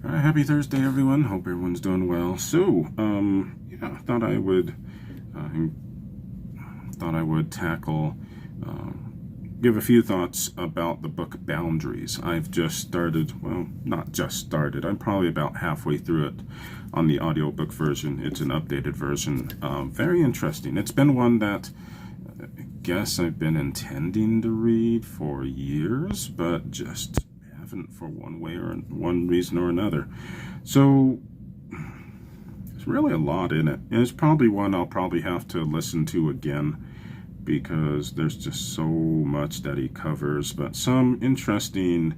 Happy Thursday, everyone. Hope everyone's doing well. I thought I would tackle, give a few thoughts about the book Boundaries. I've just started, well, not just started. I'm probably about halfway through it on the audiobook version. It's an updated version. Very interesting. It's been one that I guess I've been intending to read for years, but just for one reason or another. So there's really a lot in it, and it's probably one I'll probably have to listen to again because there's just so much that he covers. But some interesting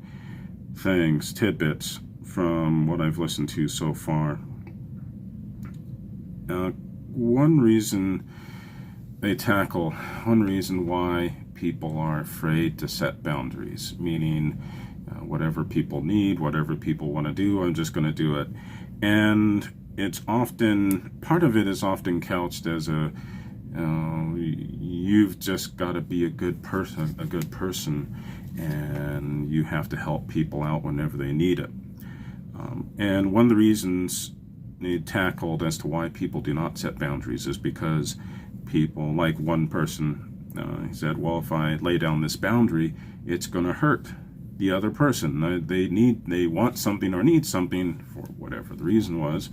things, tidbits from what I've listened to so far. One reason why people are afraid to set boundaries, meaning whatever people need, whatever people want to do, I'm just going to do it. And part of it is often couched as you've just got to be a good person, and you have to help people out whenever they need it. And one of the reasons they tackled as to why people do not set boundaries is because people, like one person, he said, well, if I lay down this boundary, it's going to hurt the other person. They want something or need something for whatever the reason was,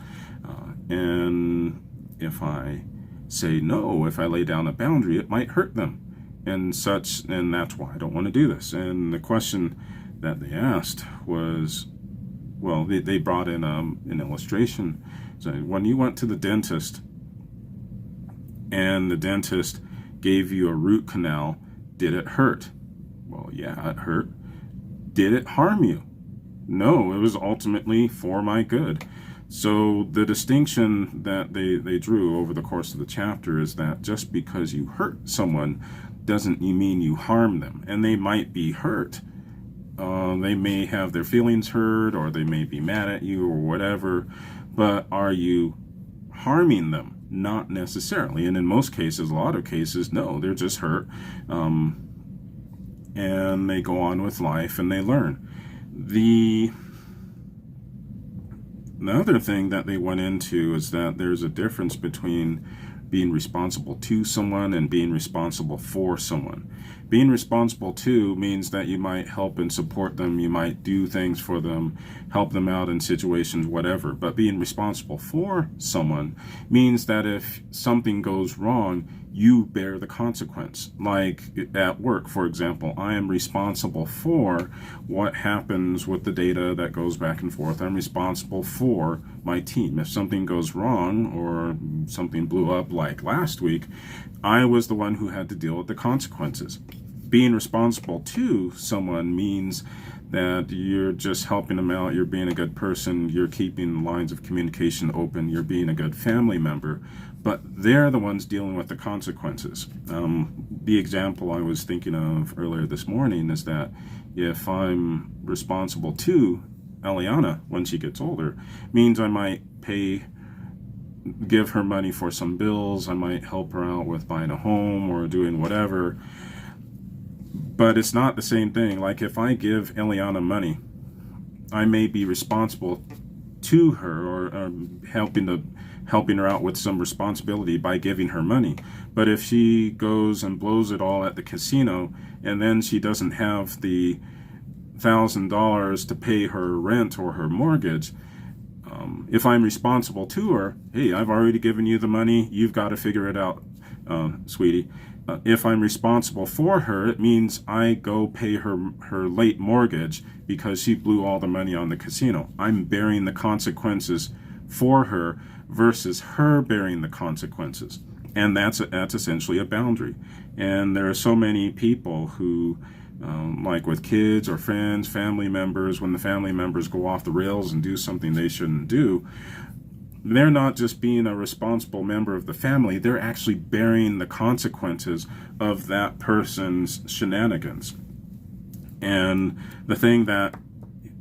and if I say no, if I lay down a boundary, it might hurt them and such, and that's why I don't want to do this. And the question that they asked was, well, they brought in an illustration. So when you went to the dentist and the dentist gave you a root canal, did it hurt? Well, yeah, it hurt. Did it harm you? No, it was ultimately for my good. So the distinction that they drew over the course of the chapter is that just because you hurt someone doesn't mean you harm them. And they might be hurt. They may have their feelings hurt, or they may be mad at you or whatever, but are you harming them? Not necessarily. And in most cases, a lot of cases, no, they're just hurt. And they go on with life and they learn. The other thing that they went into is that there's a difference between being responsible to someone and being responsible for someone. Being responsible to means that you might help and support them, you might do things for them, help them out in situations, whatever. But being responsible for someone means that if something goes wrong, you bear the consequence. Like at work, for example, I am responsible for what happens with the data that goes back and forth. I'm responsible for my team. If something goes wrong or something blew up like last week, I was the one who had to deal with the consequences. Being responsible to someone means that you're just helping them out, you're being a good person, you're keeping lines of communication open, you're being a good family member, but they're the ones dealing with the consequences. The example I was thinking of earlier this morning is that if I'm responsible to Eliana when she gets older, means I might give her money for some bills, I might help her out with buying a home or doing whatever. But it's not the same thing. Like if I give Eliana money, I may be responsible to her or helping her out with some responsibility by giving her money. But if she goes and blows it all at the casino and then she doesn't have the $1,000 to pay her rent or her mortgage, if I'm responsible to her, hey, I've already given you the money, you've got to figure it out, sweetie. If I'm responsible for her, it means I go pay her late mortgage because she blew all the money on the casino. I'm bearing the consequences for her versus her bearing the consequences. And that's essentially a boundary. And there are so many people who, like with kids or friends, family members, when the family members go off the rails and do something they shouldn't do, they're not just being a responsible member of the family, they're actually bearing the consequences of that person's shenanigans. And the thing that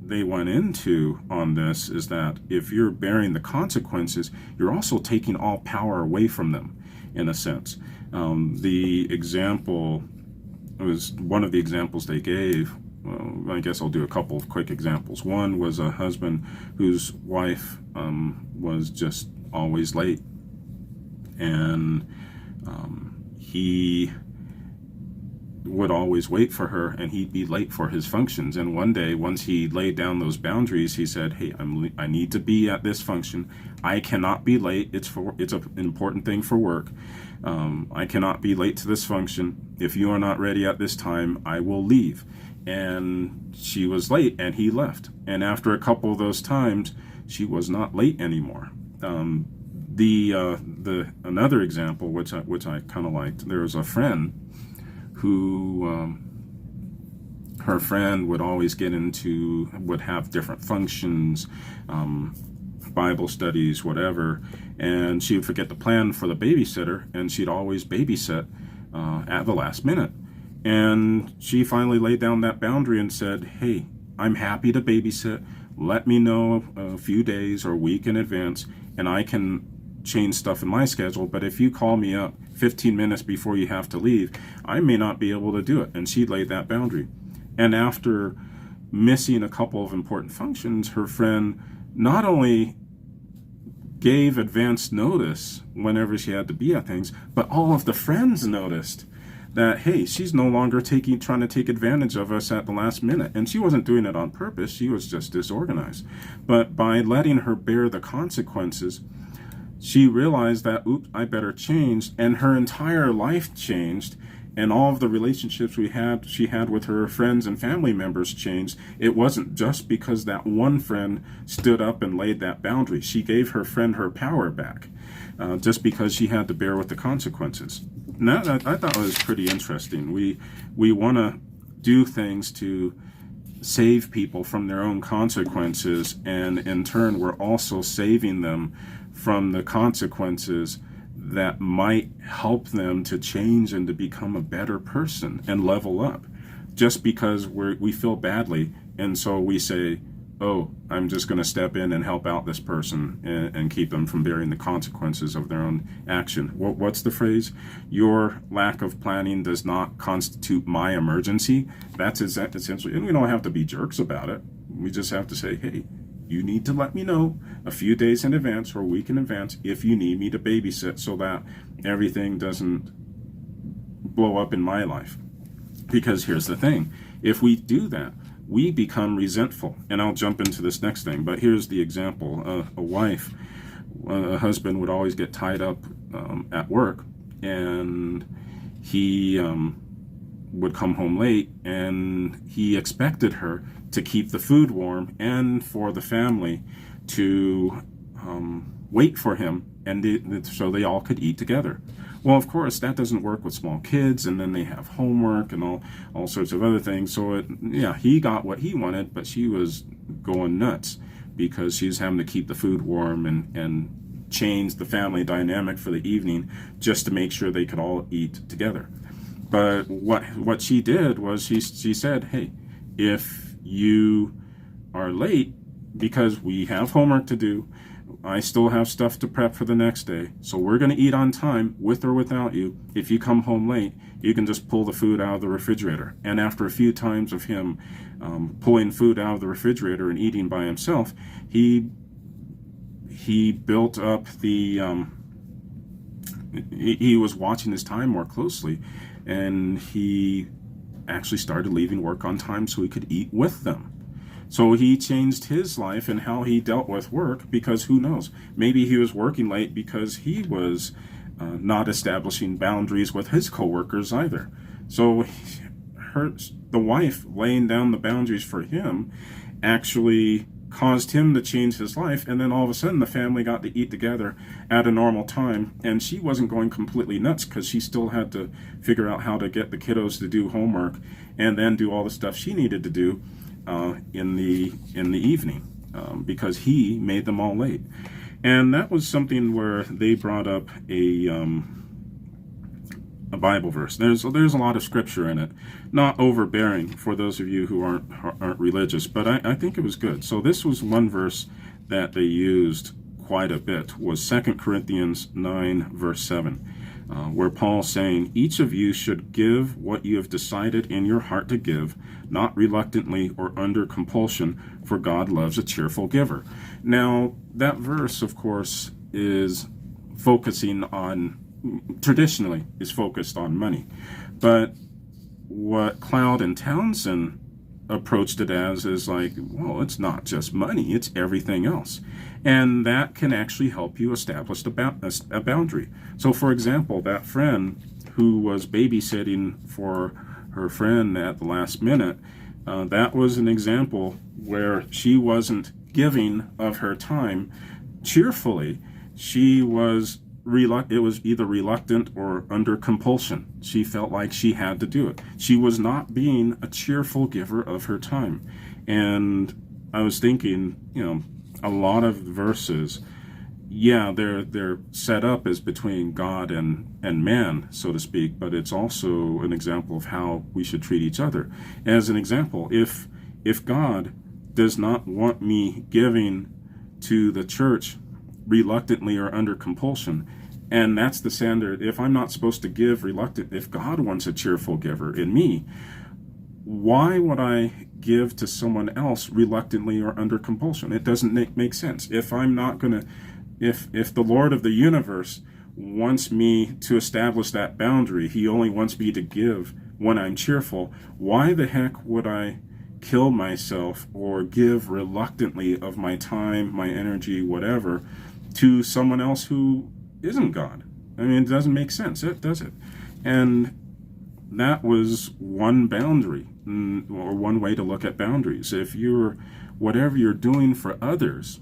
they went into on this is that if you're bearing the consequences, you're also taking all power away from them, in a sense. The example was one of the examples they gave well, I guess I'll do a couple of quick examples. One was a husband whose wife was just always late, and he would always wait for her, and he'd be late for his functions. And one day, once he laid down those boundaries, he said, hey, I need to be at this function. I cannot be late. It's an important thing for work. I cannot be late to this function. If you are not ready at this time, I will leave. And she was late, and he left. And after a couple of those times, she was not late anymore. Another example, which I kind of liked, there was a friend who her friend would always would have different functions, Bible studies, whatever, and she would forget to plan for the babysitter, and she'd always babysit at the last minute. And she finally laid down that boundary and said, hey, I'm happy to babysit. Let me know a few days or a week in advance, and I can change stuff in my schedule, but if you call me up 15 minutes before you have to leave, I may not be able to do it. And she laid that boundary. And after missing a couple of important functions, her friend not only gave advance notice whenever she had to be at things, but all of the friends noticed that, hey, she's no longer trying to take advantage of us at the last minute. And she wasn't doing it on purpose. She was just disorganized. But by letting her bear the consequences, she realized that, oops, I better change, and her entire life changed, and all of the relationships she had with her friends and family members changed. It wasn't just because that one friend stood up and laid that boundary. She gave her friend her power back, just because she had to bear with the consequences. Now, I thought it was pretty interesting. We want to do things to save people from their own consequences, and in turn, we're also saving them from the consequences that might help them to change and to become a better person and level up. Just because we feel badly, and so we say, oh, I'm just going to step in and help out this person and keep them from bearing the consequences of their own action. What's the phrase? Your lack of planning does not constitute my emergency. That's essentially, and we don't have to be jerks about it. We just have to say, hey, you need to let me know a few days in advance or a week in advance if you need me to babysit, so that everything doesn't blow up in my life. Because here's the thing, if we do that, we become resentful. And I'll jump into this next thing, but here's the example. A husband would always get tied up at work, and he would come home late, and he expected her to keep the food warm and for the family to wait for him, and so they all could eat together. Well, of course, that doesn't work with small kids, and then they have homework and all sorts of other things. So he got what he wanted, but she was going nuts because she was having to keep the food warm and change the family dynamic for the evening just to make sure they could all eat together. But what she did was she said, hey, if you are late because we have homework to do, I still have stuff to prep for the next day, so we're going to eat on time, with or without you. If you come home late, you can just pull the food out of the refrigerator. And after a few times of him pulling food out of the refrigerator and eating by himself, he built up he was watching his time more closely, and he actually started leaving work on time so he could eat with them. So he changed his life and how he dealt with work, because who knows, maybe he was working late because he was not establishing boundaries with his coworkers either. So the wife laying down the boundaries for him actually caused him to change his life, and then all of a sudden the family got to eat together at a normal time, and she wasn't going completely nuts because she still had to figure out how to get the kiddos to do homework and then do all the stuff she needed to do in the evening, because he made them all late. And that was something where they brought up a Bible verse. There's a lot of scripture in it, not overbearing for those of you who aren't religious, but I think it was good. So this was one verse that they used quite a bit, was 2 Corinthians 9 verse 7. where Paul's saying, each of you should give what you have decided in your heart to give, not reluctantly or under compulsion, for God loves a cheerful giver. Now, that verse, of course, is traditionally is focused on money. But what Cloud and Townsend approached it as is like, well, it's not just money, it's everything else. And that can actually help you establish a boundary. So, for example, that friend who was babysitting for her friend at the last minute, that was an example where she wasn't giving of her time cheerfully. She was it was either reluctant or under compulsion. She felt like she had to do it. She was not being a cheerful giver of her time. And I was thinking, a lot of verses, they're set up as between God and man, so to speak, but it's also an example of how we should treat each other. As an example, if God does not want me giving to the church reluctantly or under compulsion, and that's the standard, if I'm not supposed to give if God wants a cheerful giver in me, why would I give to someone else reluctantly or under compulsion? It doesn't make sense. If I'm not going to, if the Lord of the universe wants me to establish that boundary, he only wants me to give when I'm cheerful, why the heck would I kill myself or give reluctantly of my time, my energy, whatever, to someone else who isn't God? I mean, it doesn't make sense, does it? And that was one boundary, or one way to look at boundaries. If whatever you're doing for others,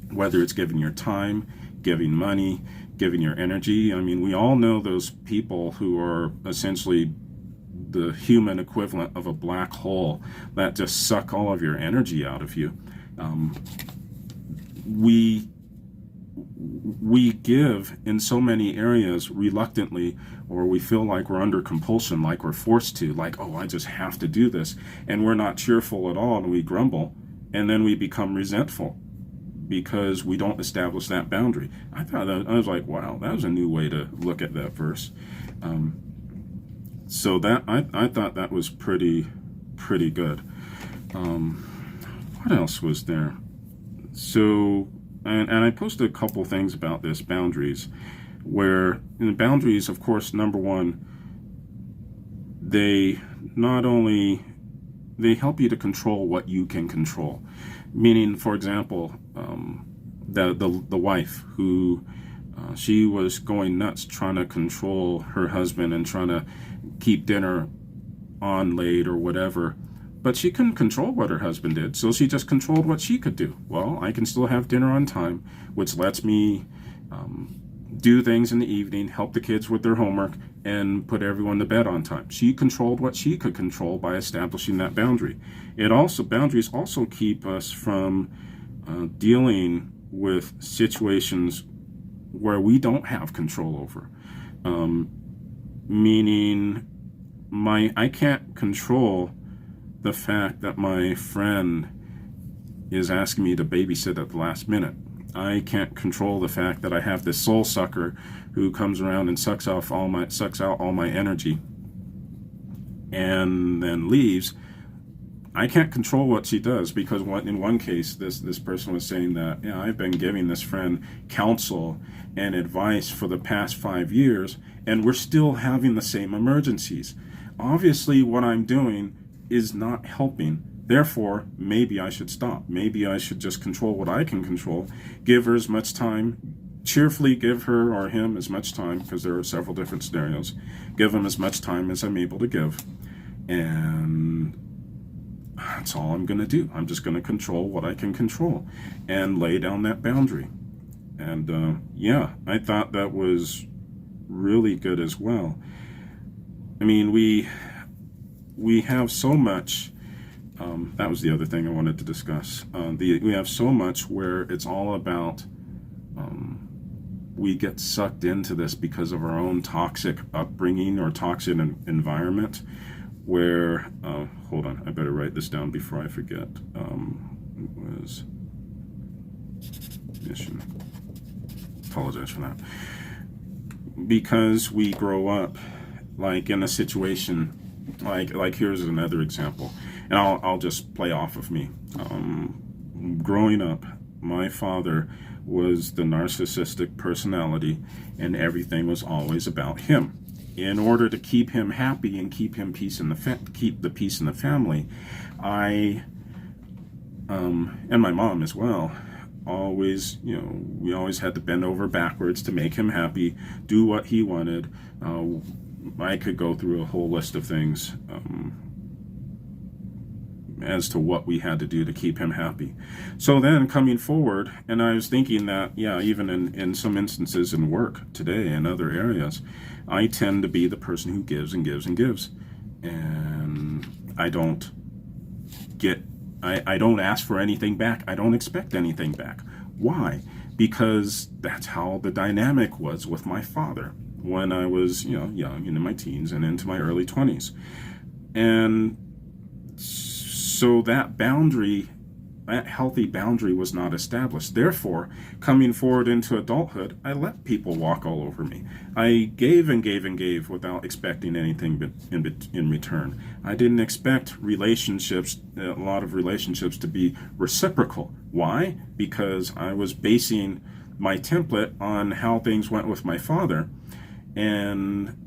whether it's giving your time, giving money, giving your energy, I mean, we all know those people who are essentially the human equivalent of a black hole that just suck all of your energy out of you. We give in so many areas reluctantly, or we feel like we're under compulsion, like we're forced to, like, oh, I just have to do this, and we're not cheerful at all, and we grumble, and then we become resentful because we don't establish that boundary. I was like, wow, that was a new way to look at that verse. So that I thought that was pretty good. What else was there? So, and I posted a couple things about this, boundaries, where boundaries, of course, number one, they help you to control what you can control. Meaning, for example, the wife who she was going nuts trying to control her husband and trying to keep dinner on late or whatever. But she couldn't control what her husband did, so she just controlled what she could do. Well, I can still have dinner on time, which lets me do things in the evening, help the kids with their homework, and put everyone to bed on time. She controlled what she could control by establishing that boundary. Boundaries also keep us from dealing with situations where we don't have control over. Meaning, I can't control the fact that my friend is asking me to babysit at the last minute. I can't control the fact that I have this soul sucker who comes around and sucks out all my energy and then leaves. I can't control what she does, because in one case, this person was saying that, I've been giving this friend counsel and advice for the past 5 years, and we're still having the same emergencies. Obviously, what I'm doing is not helping. Therefore, maybe I should stop. Maybe I should just control what I can control, give her as much time, cheerfully give her or him as much time, because there are several different scenarios, give them as much time as I'm able to give, and that's all I'm going to do. I'm just going to control what I can control and lay down that boundary. And I thought that was really good as well. I mean, we have so much. That was the other thing I wanted to discuss. We have so much where it's all about. We get sucked into this because of our own toxic upbringing or toxic environment. Where, hold on, I better write this down before I forget. It was mission. Apologize for that. because we grow up like in a situation like here's another example, and I'll just play off of me. Growing up, my father was the narcissistic personality, and everything was always about him. In order to keep him happy and keep him keep the peace in the family, I and my mom as well, always, we always had to bend over backwards to make him happy, do what he wanted. I could go through a whole list of things as to what we had to do to keep him happy. So then coming forward, and I was thinking that, even in some instances in work today and other areas, I tend to be the person who gives and gives and gives. And I don't ask for anything back. I don't expect anything back. Why? Because that's how the dynamic was with my father when I was, young, into my teens and into my early 20s. And so that boundary, that healthy boundary was not established. Therefore, coming forward into adulthood, I let people walk all over me. I gave and gave and gave without expecting anything in return. I didn't expect relationships, a lot of relationships, to be reciprocal. Why? Because I was basing my template on how things went with my father, and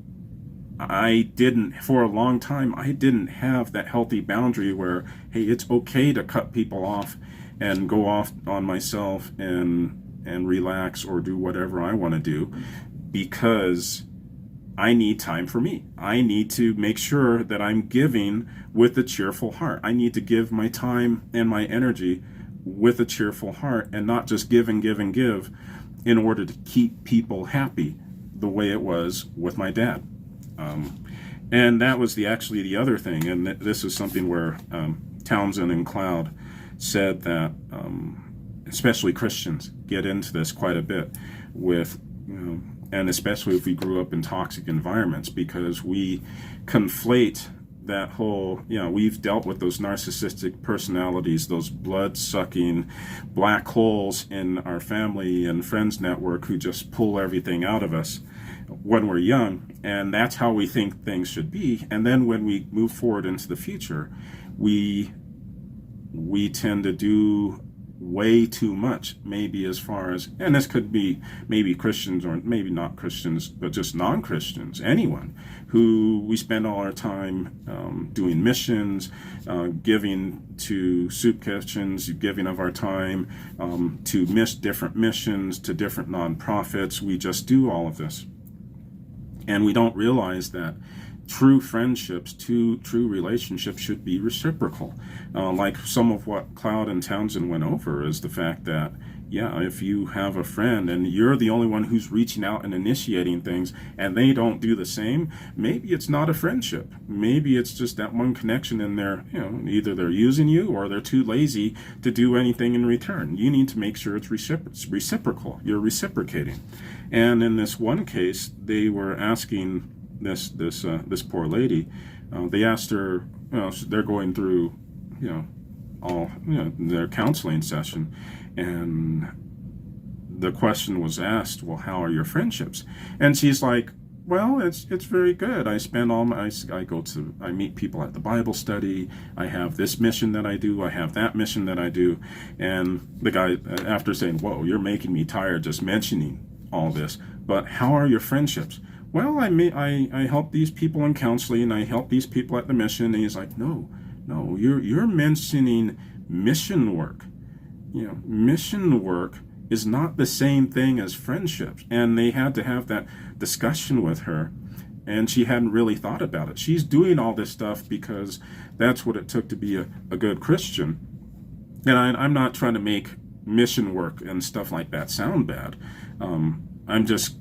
for a long time, I didn't have that healthy boundary where, hey, it's okay to cut people off and go off on myself and relax or do whatever I want to do, because I need time for me. I need to make sure that I'm giving with a cheerful heart. I need to give my time and my energy with a cheerful heart, and not just give and give and give in order to keep people happy the way it was with my dad. And that was actually the other thing, and this is something where Townsend and Cloud said that especially Christians get into this quite a bit with, and especially if we grew up in toxic environments, because we conflate that whole, we've dealt with those narcissistic personalities, those blood-sucking black holes in our family and friends network who just pull everything out of us when we're young, and that's how we think things should be. And then when we move forward into the future, we tend to do way too much, maybe as far as, and this could be maybe Christians or maybe not Christians, but just non-Christians, anyone who we spend all our time doing missions, giving to soup kitchens, giving of our time to different missions, to different nonprofits. We just do all of this. And we don't realize that true friendships, true relationships should be reciprocal. Like some of what Cloud and Townsend went over is the fact that, if you have a friend and you're the only one who's reaching out and initiating things and they don't do the same, maybe it's not a friendship. Maybe it's just that one connection in there, either they're using you or they're too lazy to do anything in return. You need to make sure it's reciprocal. You're reciprocating. And in this one case, they were asking this poor lady, they asked her, they're going through, their counseling session, and the question was asked, well, how are your friendships? And she's like, well, it's very good. I spend I meet people at the Bible study. I have this mission that I do. I have that mission that I do. And the guy, after saying, whoa, you're making me tired just mentioning all this, but how are your friendships? Well, I help these people in counseling, I help these people at the mission. And he's like, no, you're mentioning mission work. Mission work is not the same thing as friendships. And they had to have that discussion with her, and she hadn't really thought about it. She's doing all this stuff because that's what it took to be a good Christian. And I'm not trying to make mission work and stuff like that sound bad. I'm just,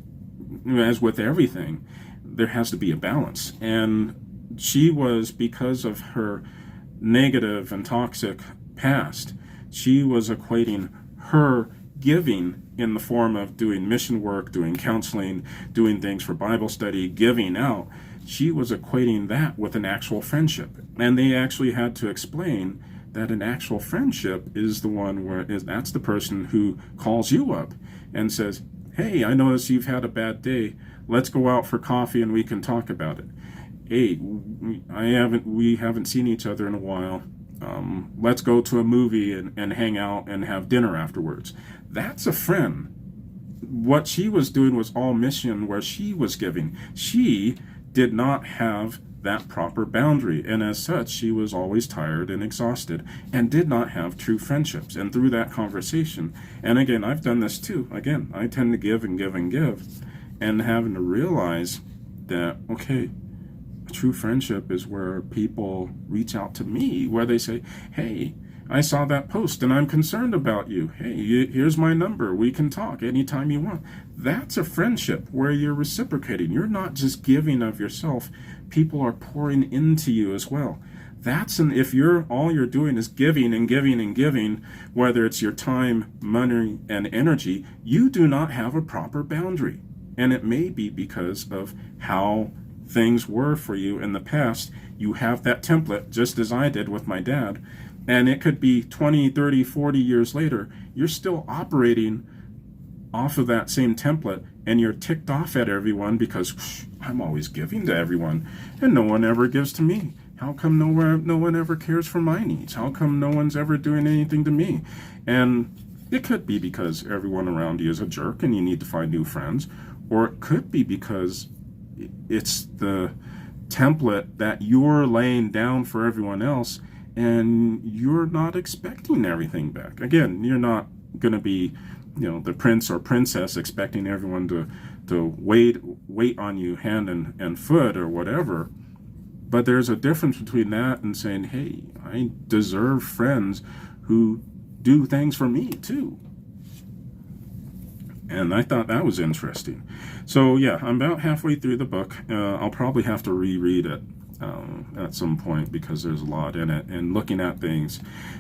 as with everything, there has to be a balance. And she was, because of her negative and toxic past, she was equating her giving in the form of doing mission work, doing counseling, doing things for Bible study, giving out. She was equating that with an actual friendship. And they actually had to explain that an actual friendship is the one where that's the person who calls you up and says, hey, I notice you've had a bad day. let's go out for coffee and we can talk about it. Hey, we haven't seen each other in a while. Let's go to a movie and hang out and have dinner afterwards. That's a friend. What she was doing was all mission where she was giving. She did not have that proper boundary, and as such, she was always tired and exhausted and did not have true friendships. And through that conversation, and again, I've done this too. Again, I tend to give and give and give, and having to realize that, okay, a true friendship is where people reach out to me, where they say, hey, I saw that post and I'm concerned about you. Hey, here's my number. We can talk anytime you want. That's a friendship where you're reciprocating. You're not just giving of yourself. People are pouring into you as well. If all you're doing is giving and giving and giving, whether it's your time, money, and energy, you do not have a proper boundary. And it may be because of how things were for you in the past. You have that template, just as I did with my dad. And it could be 20, 30, 40 years later, you're still operating off of that same template, and you're ticked off at everyone because I'm always giving to everyone, and no one ever gives to me. How come no one ever cares for my needs? How come no one's ever doing anything to me? And it could be because everyone around you is a jerk and you need to find new friends, or it could be because it's the template that you're laying down for everyone else, and you're not expecting everything back. Again, you're not going to be, the prince or princess expecting everyone to wait on you hand and foot or whatever. But there's a difference between that and saying, hey, I deserve friends who do things for me too. And I thought that was interesting. So yeah, I'm about halfway through the book. I'll probably have to reread it at some point because there's a lot in it, and looking at things,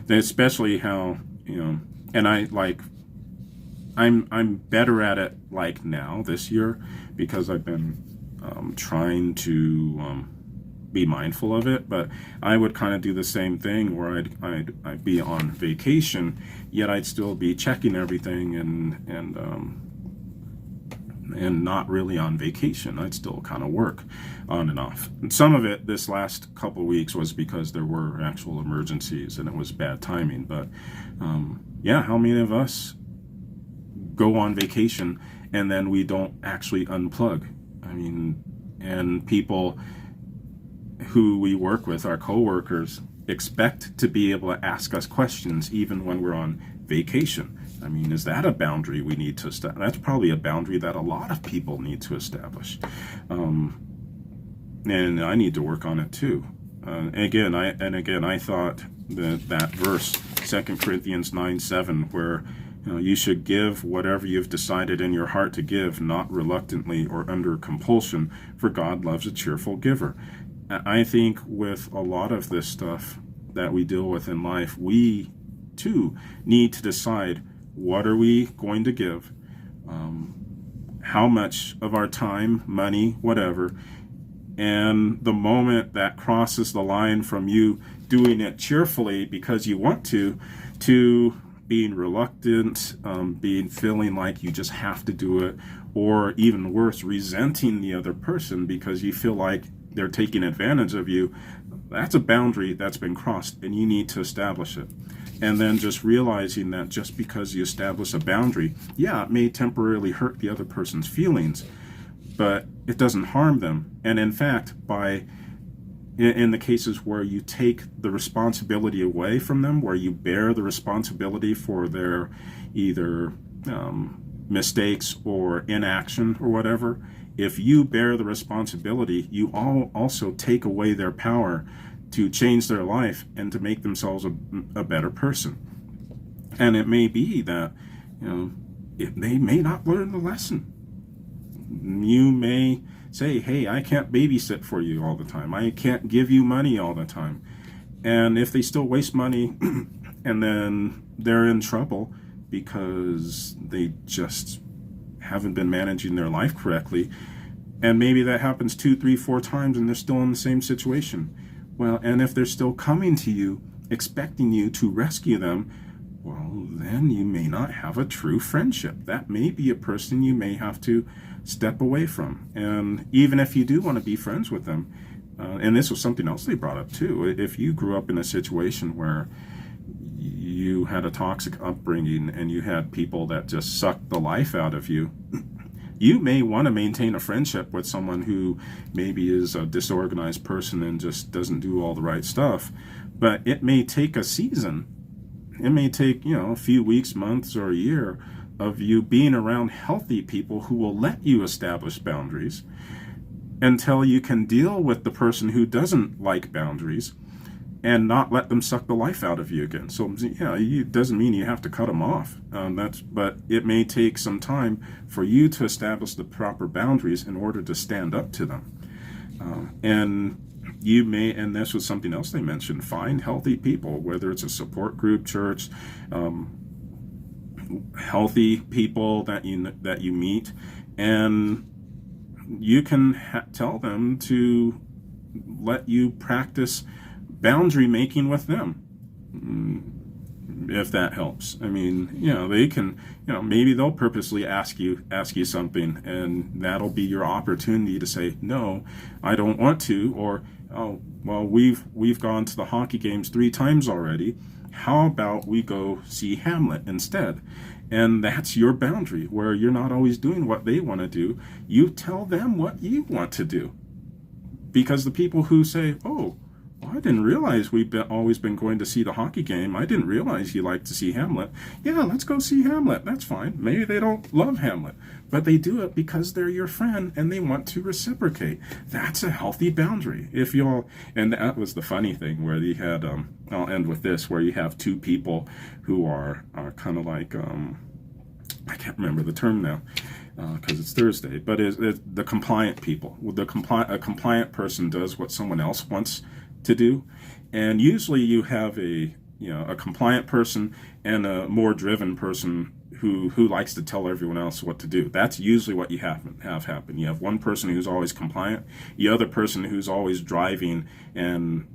especially how, and I'm better at it now this year because I've been trying to be mindful of it. But I would kind of do the same thing where I'd be on vacation, yet I'd still be checking everything and not really on vacation. I'd still kind of work on and off. And some of it this last couple weeks was because there were actual emergencies and it was bad timing. But yeah, how many of us go on vacation and then we don't actually unplug? I mean, and people who we work with, our coworkers, expect to be able to ask us questions even when we're on vacation. I mean, is that a boundary we need to establish? That's probably a boundary that a lot of people need to establish. And I need to work on it too. Again, I thought that verse, 2 Corinthians 9:7, where you should give whatever you've decided in your heart to give, not reluctantly or under compulsion, for God loves a cheerful giver. I think with a lot of this stuff that we deal with in life, we too need to decide, what are we going to give? How much of our time, money, whatever. And the moment that crosses the line from you doing it cheerfully because you want to being reluctant, feeling like you just have to do it, or even worse, resenting the other person because you feel like they're taking advantage of you, that's a boundary that's been crossed, and you need to establish it. And then just realizing that just because you establish a boundary, yeah, it may temporarily hurt the other person's feelings, but it doesn't harm them. And in fact, in the cases where you take the responsibility away from them, where you bear the responsibility for their either mistakes or inaction or whatever, if you bear the responsibility, you also take away their power to change their life and to make themselves a better person. And it may be that they may not learn the lesson. You may say, hey, I can't babysit for you all the time. I can't give you money all the time. And if they still waste money and then they're in trouble because they just haven't been managing their life correctly, and maybe that happens 2, 3, 4 times and they're still in the same situation. Well, and if they're still coming to you, expecting you to rescue them, well, then you may not have a true friendship. That may be a person you may have to step away from. And even if you do want to be friends with them, and this was something else they brought up too, if you grew up in a situation where you had a toxic upbringing and you had people that just sucked the life out of you, you may want to maintain a friendship with someone who maybe is a disorganized person and just doesn't do all the right stuff. But it may take a season. It may take, a few weeks, months, or a year of you being around healthy people who will let you establish boundaries until you can deal with the person who doesn't like boundaries and not let them suck the life out of you again. So, it doesn't mean you have to cut them off. But it may take some time for you to establish the proper boundaries in order to stand up to them. And you may, and this was something else they mentioned, find healthy people, whether it's a support group, church, healthy people that you meet, and you can tell them to let you practice boundary making with them, if that helps. I mean, they can, maybe they'll purposely ask you something, and that'll be your opportunity to say, no, I don't want to, or, oh, well, we've gone to the hockey games 3 times already. How about we go see Hamlet instead? And that's your boundary, where you're not always doing what they want to do. You tell them what you want to do. Because the people who say, oh, well, I didn't realize we've always been going to see the hockey game. I didn't realize you like to see Hamlet. Yeah, let's go see Hamlet. That's fine. Maybe they don't love Hamlet, but they do it because they're your friend and they want to reciprocate. That's a healthy boundary. And that was the funny thing where you had, I'll end with this, where you have 2 people who are kind of like, I can't remember the term now, because it's Thursday, but it's the compliant people. A compliant person does what someone else wants to do, and usually you have a compliant person and a more driven person who likes to tell everyone else what to do. That's usually what you have happen. You have one person who's always compliant, the other person who's always driving and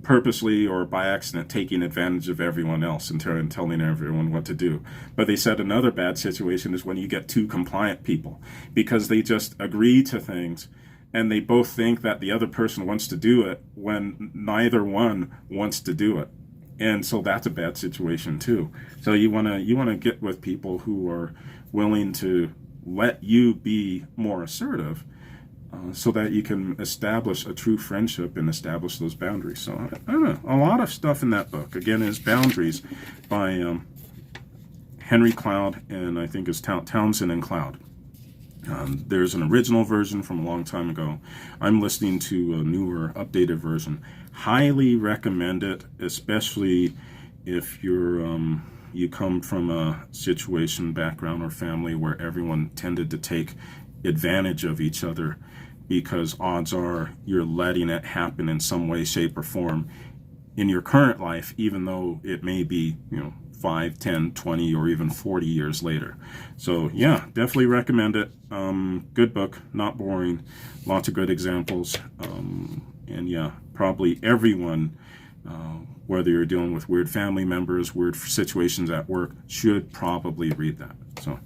purposely or by accident taking advantage of everyone else and telling everyone what to do. But they said another bad situation is when you get 2 compliant people, because they just agree to things and they both think that the other person wants to do it when neither one wants to do it. And so that's a bad situation too. So you want to get with people who are willing to let you be more assertive, so that you can establish a true friendship and establish those boundaries. So I don't know, a lot of stuff in that book, again, is Boundaries by Henry Cloud, and I think it's Townsend and Cloud. There's an original version from a long time ago. I'm listening to a newer, updated version. Highly recommend it, especially if you come from a situation, background, or family where everyone tended to take advantage of each other, because odds are you're letting it happen in some way, shape, or form in your current life, even though it may be 5, 10, 20, or even 40 years later. So yeah, definitely recommend it. Good book, not boring, lots of good examples, and yeah, probably everyone, whether you're dealing with weird family members, weird situations at work, should probably read that. So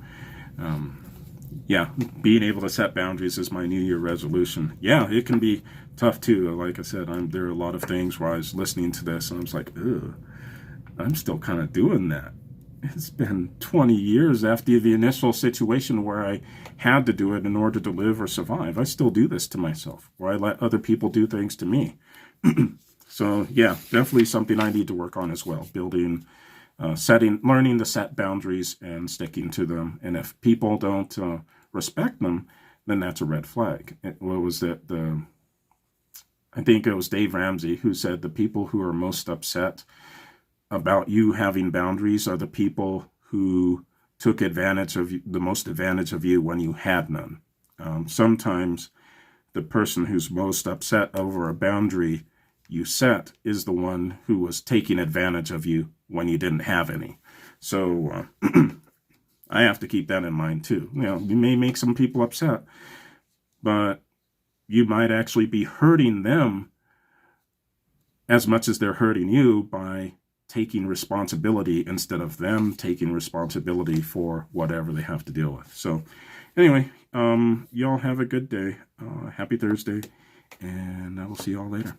yeah, being able to set boundaries is my New Year resolution. Yeah, it can be tough too. Like I said, there are a lot of things where I was listening to this and I was like, ugh, I'm still kind of doing that. It's been 20 years after the initial situation where I had to do it in order to live or survive. I still do this to myself, where I let other people do things to me. So yeah, definitely something I need to work on as well. Building, learning to set boundaries and sticking to them. And if people don't respect them, then that's a red flag. What was it? I think it was Dave Ramsey who said the people who are most upset about you having boundaries are the people who took the most advantage of you when you had none. Sometimes the person who's most upset over a boundary you set is the one who was taking advantage of you when you didn't have any. So I have to keep that in mind too. You may make some people upset, but you might actually be hurting them as much as they're hurting you by taking responsibility instead of them taking responsibility for whatever they have to deal with. So anyway, y'all have a good day. Happy Thursday, and I will see y'all later.